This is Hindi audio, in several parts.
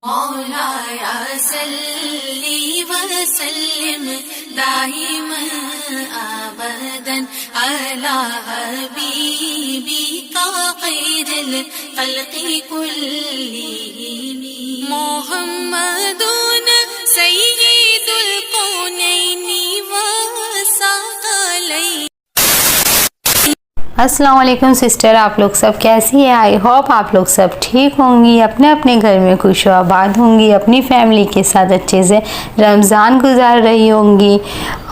मौलाया सल्ली वसल्लिम दाइमन अबदन अला हबीबिका खैरिल खल्क़ि कुल्लिहिम मुहम्मदुन सय्यिदुल कौनैनि व सकलैनि। अस्सलाम वालेकुम सिस्टर, आप लोग सब कैसी है? आई होप आप लोग सब ठीक होंगी, अपने अपने घर में खुश आबाद होंगी, अपनी फैमिली के साथ अच्छे से रमज़ान गुजार रही होंगी।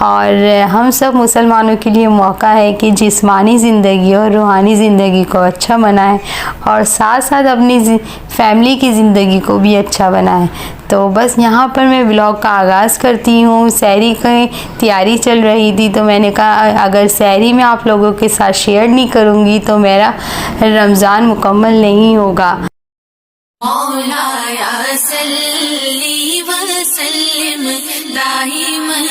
और हम सब मुसलमानों के लिए मौका है कि जिस्मानी ज़िंदगी और रूहानी ज़िंदगी को अच्छा बनाएं और साथ साथ अपनी फैमिली की ज़िंदगी को भी अच्छा बनाएं। तो बस यहाँ पर मैं व्लॉग का आगाज़ करती हूँ। सहरी की तैयारी चल रही थी तो मैंने कहा अगर सहरी में आप लोगों के साथ शेयर नहीं करूँगी तो मेरा रमज़ान मुकम्मल नहीं होगा। मौलाया सल्ली वसल्लिम दाइमन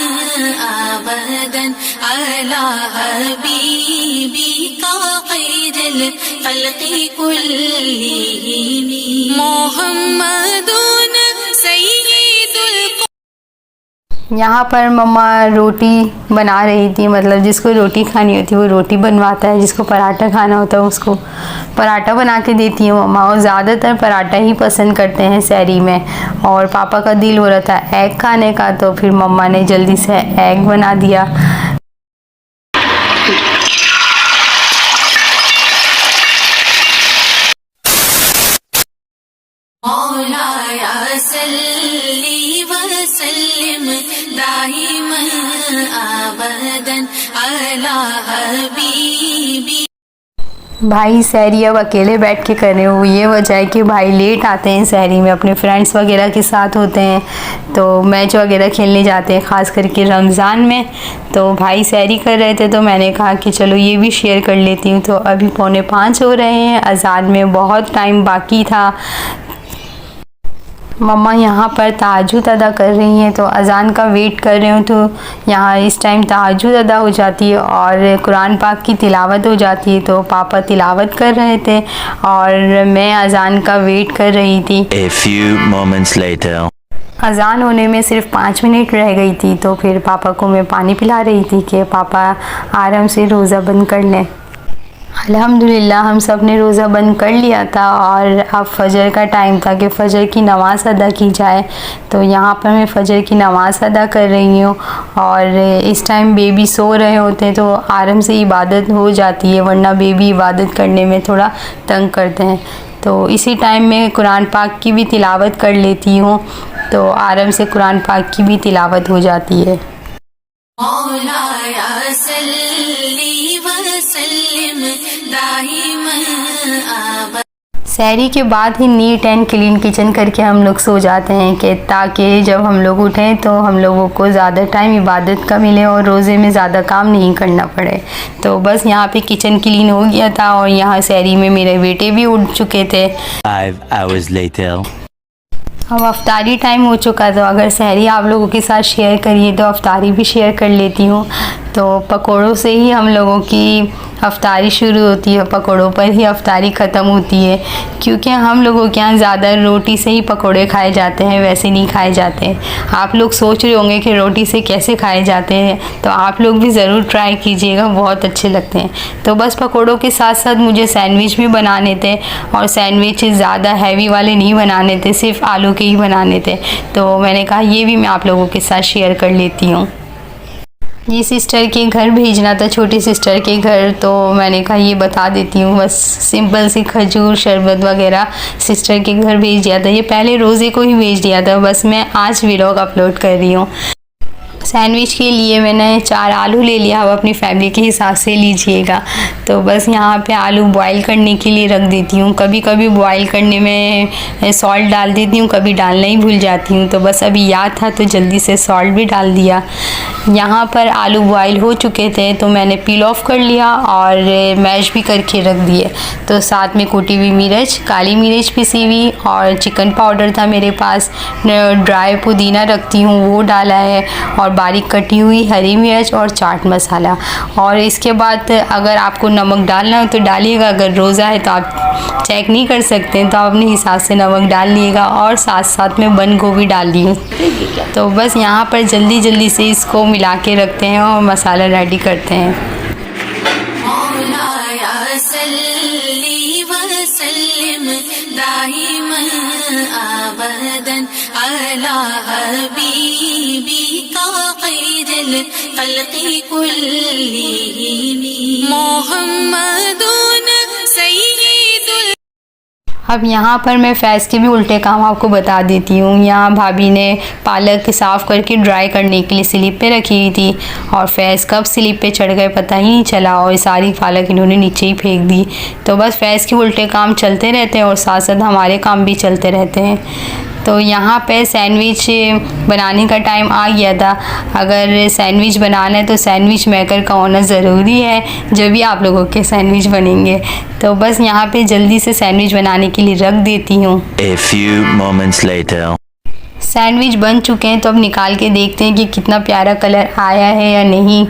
अबदन अला हबीबिका खैरिल खल्क़ि कुल्लिहिम मुहम्मदुन सय्यिदुल। यहाँ पर मम्मा रोटी बना रही थी, मतलब जिसको रोटी खानी होती है वो रोटी बनवाता है, जिसको पराठा खाना होता है उसको पराठा बना के देती है मम्मा। और ज़्यादातर पराठा ही पसंद करते हैं सहरी में। और पापा का दिल हो रहा था एग खाने का तो फिर मम्मा ने जल्दी से एग बना दिया। मौलाया सल्ली वसल्लिम दाइमन अबदन अला हबीबी। भाई सहरी अब अकेले बैठ के कर रहे हो, ये वजह है कि भाई लेट आते हैं सहरी में, अपने फ्रेंड्स वगैरह के साथ होते हैं तो मैच वगैरह खेलने जाते हैं, ख़ास करके रमज़ान में। तो भाई सहरी कर रहे थे तो मैंने कहा कि चलो ये भी शेयर कर लेती हूँ। तो अभी 4:45 हो रहे हैं, अज़ान में बहुत टाइम बाकी था। मम्मा यहाँ पर तहज्जुद अदा कर रही हैं तो अज़ान का वेट कर रहे हूँ। तो यहाँ इस टाइम तहज्जुद अदा हो जाती है और कुरान पाक की तिलावत हो जाती है। तो पापा तिलावत कर रहे थे और मैं अज़ान का वेट कर रही थी। A few moments later. अज़ान होने में सिर्फ 5 मिनट रह गई थी तो फिर पापा को मैं पानी पिला रही थी कि पापा आराम से रोज़ा बंद कर लें। अल्हम्दुलिल्लाह हम सब ने रोज़ा बंद कर लिया था और अब फ़जर का टाइम था कि फ़जर की नमाज़ अदा की जाए। तो यहाँ पर मैं फ़जर की नमाज़ अदा कर रही हूँ और इस टाइम बेबी सो रहे होते हैं तो आराम से इबादत हो जाती है, वरना बेबी इबादत करने में थोड़ा तंग करते हैं। तो इसी टाइम में कुरान पाक की भी तिलावत कर लेती हूँ तो आराम से कुरान पाक की भी तिलावत हो जाती है। मौलाया सल्ली वसल्लिम दाइमन अबदन। सहरी के बाद ही नीट एंड क्लीन किचन करके हम लोग सो जाते हैं कि ताकि जब हम लोग उठें तो हम लोगों को ज़्यादा टाइम इबादत का मिले और रोज़े में ज़्यादा काम नहीं करना पड़े। तो बस यहाँ पे किचन क्लीन हो गया था और यहाँ सहरी में मेरे बेटे भी उठ चुके थे। 5 hours later. अब अफ्तारी टाइम हो चुका तो अगर सहरी आप लोगों के साथ शेयर करिए तो अफ्तारी भी शेयर कर लेती हूँ। तो पकोड़ों से ही हम लोगों की अफ्तारी शुरू होती है, पकोड़ों पर ही अफ्तारी ख़त्म होती है, क्योंकि हम लोगों के यहाँ ज़्यादा रोटी से ही पकोड़े खाए जाते हैं, वैसे नहीं खाए जाते। आप लोग सोच रहे होंगे कि रोटी से कैसे खाए जाते हैं, तो आप लोग भी ज़रूर ट्राई कीजिएगा, बहुत अच्छे लगते हैं। तो बस पकोड़ों के साथ साथ मुझे सैंडविच भी बनाने थे और सैंडविच ज़्यादा हैवी वाले नहीं बनाने थे, सिर्फ आलू के ही बनाने थे। तो मैंने कहा ये भी मैं आप लोगों के साथ शेयर कर लेती हूँ। ये सिस्टर के घर भेजना था, छोटी सिस्टर के घर, तो मैंने कहा ये बता देती हूँ। बस सिंपल सी खजूर शरबत वगैरह सिस्टर के घर भेज दिया था, ये पहले रोज़े को ही भेज दिया था, बस मैं आज व्लॉग अपलोड कर रही हूँ। सैंडविच के लिए मैंने 4 आलू ले लिया, अब अपनी फैमिली के हिसाब से लीजिएगा। तो बस यहाँ पे आलू बॉईल करने के लिए रख देती हूँ। कभी कभी बॉईल करने में सॉल्ट डाल देती हूँ, कभी डालना ही भूल जाती हूँ, तो बस अभी याद था तो जल्दी से सॉल्ट भी डाल दिया। यहाँ पर आलू बॉईल हो चुके थे तो मैंने पील ऑफ कर लिया और मैश भी करके रख दिए। तो साथ में कुटी हुई मिर्च, काली मिर्च पिसी हुई और चिकन पाउडर था मेरे पास, ड्राई पुदीना रखती हूँ वो डाला है और बारीक कटी हुई हरी मिर्च और चाट मसाला। और इसके बाद अगर आपको नमक डालना हो तो डालिएगा, अगर रोज़ा है तो आप चेक नहीं कर सकते हैं तो आप अपने हिसाब से नमक डाल लीजिएगा। और साथ साथ में बंद गोभी डाल ली हूँ। तो बस यहाँ पर जल्दी जल्दी से इसको मिला के रखते हैं और मसाला रेडी करते हैं। मौलाया सल्ली व सल्लिम दाइमन अबदन अला हबीबिका खैरिल खल्क़ि कुल्लिहिम मुहम्मदुन सय्यिदुल। अब यहाँ पर मैं फैज़ के भी उल्टे काम आपको बता देती हूँ। यहाँ भाभी ने पालक साफ़ करके ड्राई करने के लिए स्लिप पे रखी हुई थी और फैज़ कब स्लिप पे चढ़ गए पता ही नहीं चला और सारी पालक इन्होंने नीचे ही फेंक दी। तो बस फैज़ के उल्टे काम चलते रहते हैं और साथ साथ हमारे काम भी चलते रहते हैं। तो यहाँ पे सैंडविच बनाने का टाइम आ गया था। अगर सैंडविच बनाना है तो सैंडविच मेकर का होना ज़रूरी है, जब भी आप लोगों के सैंडविच बनेंगे। तो बस यहाँ पे जल्दी से सैंडविच बनाने के लिए रख देती हूँ। A few moments later. Sandwich बन चुके हैं तो अब निकाल के देखते हैं कि कितना प्यारा कलर आया है या नहीं।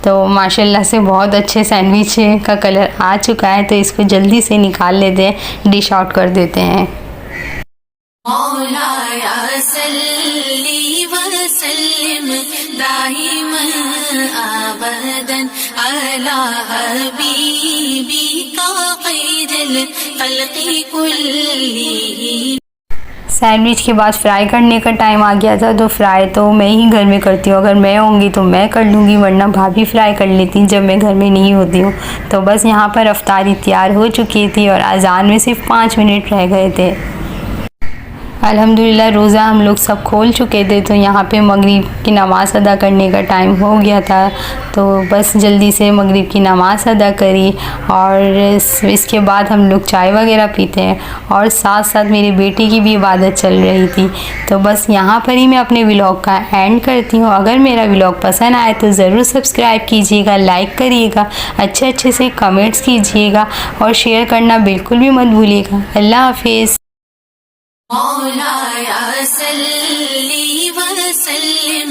तो माशाल्लाह से बहुत अच्छे सैंडविच का कलर आ चुका है। तो इसको जल्दी से निकाल लेते हैं, डिश आउट कर देते हैं। मौलाया सल्ली व सल्लिम दाइमन अबदन अला हबीबिका खैरिल खल्क़ि कुल्लिहिम। सैंडविच के बाद फ्राई करने का टाइम आ गया था। तो फ्राई तो मैं ही घर में करती हूँ, अगर मैं होंगी तो मैं कर लूँगी, वरना भाभी फ्राई कर लेती जब मैं घर में नहीं होती हूँ। तो बस यहाँ पर अफ्तारी तैयार हो चुकी थी और अज़ान में सिर्फ 5 मिनट रह गए थे। अल्हम्दुलिल्लाह रोज़ा हम लोग सब खोल चुके थे। तो यहाँ पे मगरिब की नमाज़ अदा करने का टाइम हो गया था। तो बस जल्दी से मगरिब की नमाज़ अदा करी और इसके बाद हम लोग चाय वगैरह पीते हैं और साथ साथ मेरी बेटी की भी इबादत चल रही थी। तो बस यहाँ पर ही मैं अपने व्लॉग का एंड करती हूँ। अगर मेरा व्लॉग पसंद आए तो ज़रूर सब्सक्राइब कीजिएगा, लाइक करिएगा, अच्छे अच्छे से कमेंट्स कीजिएगा और शेयर करना बिल्कुल भी मत भूलिएगा। अल्लाह हाफिज़। मौलाया सल्ली व सल्लिम